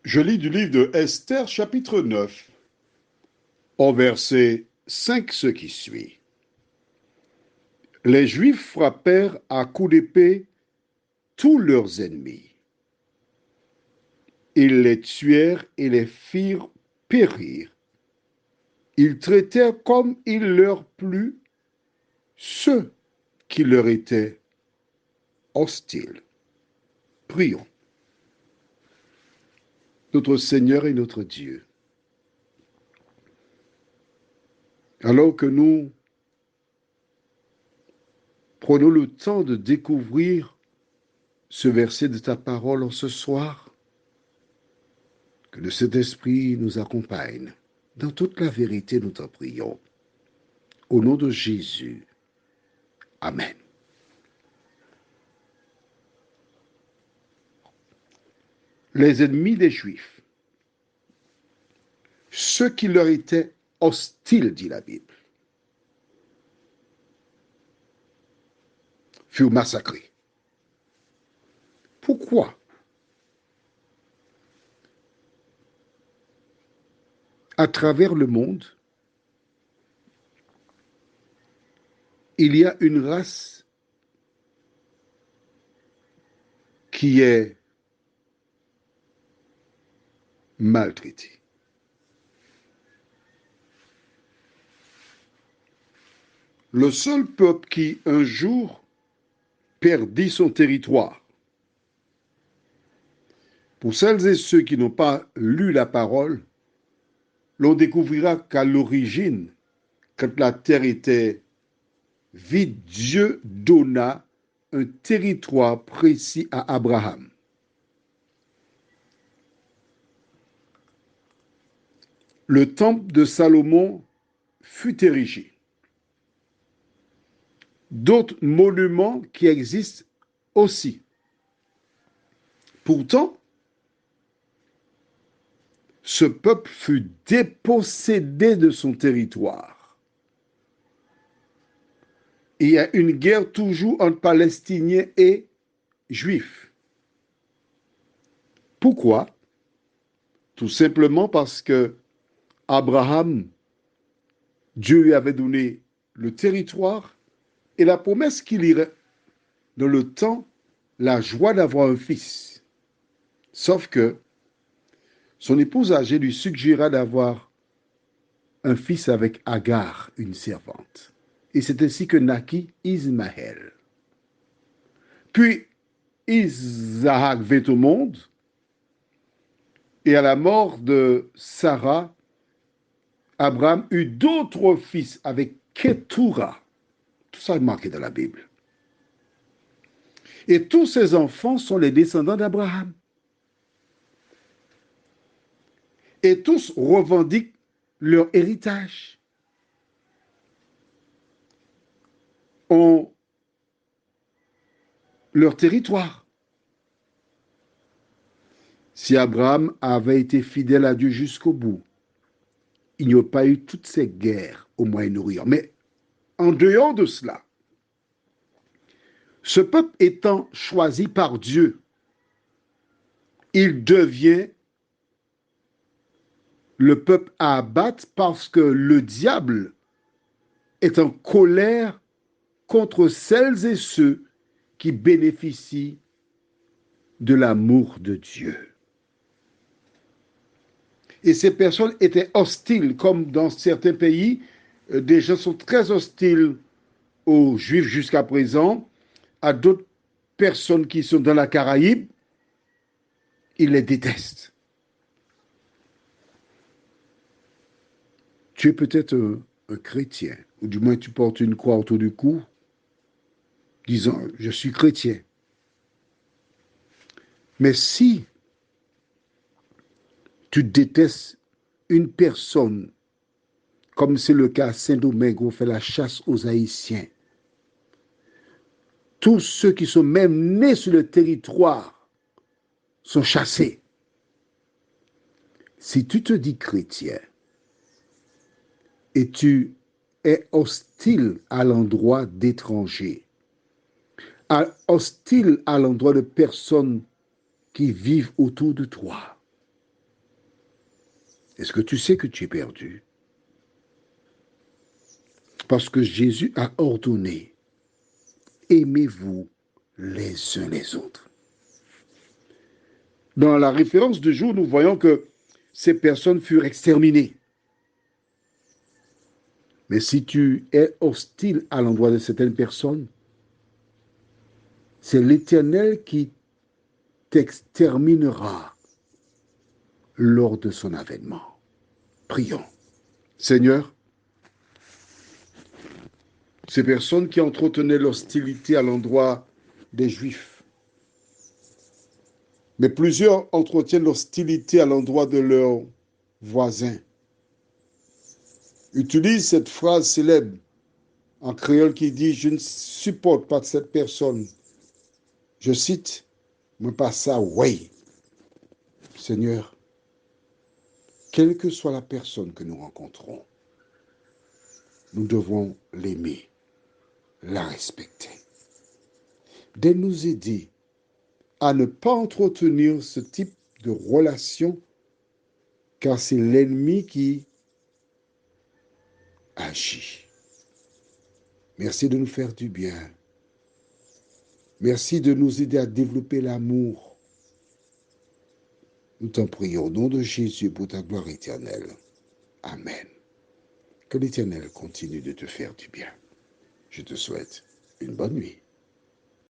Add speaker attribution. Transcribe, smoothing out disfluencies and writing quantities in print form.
Speaker 1: Je lis du livre de Esther, chapitre 9, au verset 5, ce qui suit. Les Juifs frappèrent à coups d'épée tous leurs ennemis. Ils les tuèrent et les firent périr. Ils traitèrent comme il leur plut ceux qui leur étaient hostiles. Prions. Notre Seigneur et notre Dieu, alors que nous prenons le temps de découvrir ce verset de ta parole en ce soir, que le Saint-Esprit nous accompagne. Dans toute la vérité, nous t'en prions. Au nom de Jésus. Amen. Les ennemis des Juifs, ceux qui leur étaient hostiles, dit la Bible, furent massacrés. Pourquoi? À travers le monde, il y a une race qui est maltraitée. Le seul peuple qui, un jour, perdit son territoire. Pour celles et ceux qui n'ont pas lu la parole, l'on découvrira qu'à l'origine, quand la terre était vide, Dieu donna un territoire précis à Abraham. Le temple de Salomon fut érigé. D'autres monuments qui existent aussi. Pourtant, ce peuple fut dépossédé de son territoire. Il y a une guerre toujours entre Palestiniens et Juifs. Pourquoi? Tout simplement parce que Abraham, Dieu lui avait donné le territoire et la promesse qu'il irait dans le temps, la joie d'avoir un fils. Sauf que son épouse âgée lui suggéra d'avoir un fils avec Agar, une servante. Et c'est ainsi que naquit Ismaël. Puis Isaac vint au monde, et à la mort de Sarah, Abraham eut d'autres fils avec Ketura. Tout ça est marqué dans la Bible. Et tous ces enfants sont les descendants d'Abraham. Et tous revendiquent leur héritage. Ont leur territoire. Si Abraham avait été fidèle à Dieu jusqu'au bout, il n'y aurait pas eu toutes ces guerres au Moyen-Orient. Mais en dehors de cela, ce peuple étant choisi par Dieu, il devient le peuple à abattre parce que le diable est en colère contre celles et ceux qui bénéficient de l'amour de Dieu. Et ces personnes étaient hostiles, comme dans certains pays, des gens sont très hostiles aux Juifs jusqu'à présent, à d'autres personnes qui sont dans la Caraïbe, ils les détestent. Tu es peut-être un chrétien, ou du moins tu portes une croix autour du cou, disant « je suis chrétien ». Mais si tu détestes une personne, comme c'est le cas à Saint-Domingue où on fait la chasse aux Haïtiens, tous ceux qui sont même nés sur le territoire sont chassés. Si tu te dis chrétien et tu es hostile à l'endroit d'étrangers, hostile à l'endroit de personnes qui vivent autour de toi, Est-ce que tu sais que tu es perdu? Parce que Jésus a ordonné, aimez-vous les uns les autres. Dans la référence de jour, nous voyons que ces personnes furent exterminées. Mais si tu es hostile à l'endroit de certaines personnes, c'est l'Éternel qui t'exterminera lors de son avènement. Prions. Seigneur, ces personnes qui entretenaient l'hostilité à l'endroit des Juifs, mais plusieurs entretiennent l'hostilité à l'endroit de leurs voisins, utilisent cette phrase célèbre en créole qui dit « Je ne supporte pas cette personne ». Je cite, « Mais pas ça, oui ». Seigneur, quelle que soit la personne que nous rencontrons, nous devons l'aimer, la respecter. De nous aider à ne pas entretenir ce type de relation, car c'est l'ennemi qui agit. Merci de nous faire du bien. Merci de nous aider à développer l'amour. Nous t'en prions au nom de Jésus pour ta gloire éternelle. Amen. Que l'Éternel continue de te faire du bien. Je te souhaite une bonne nuit.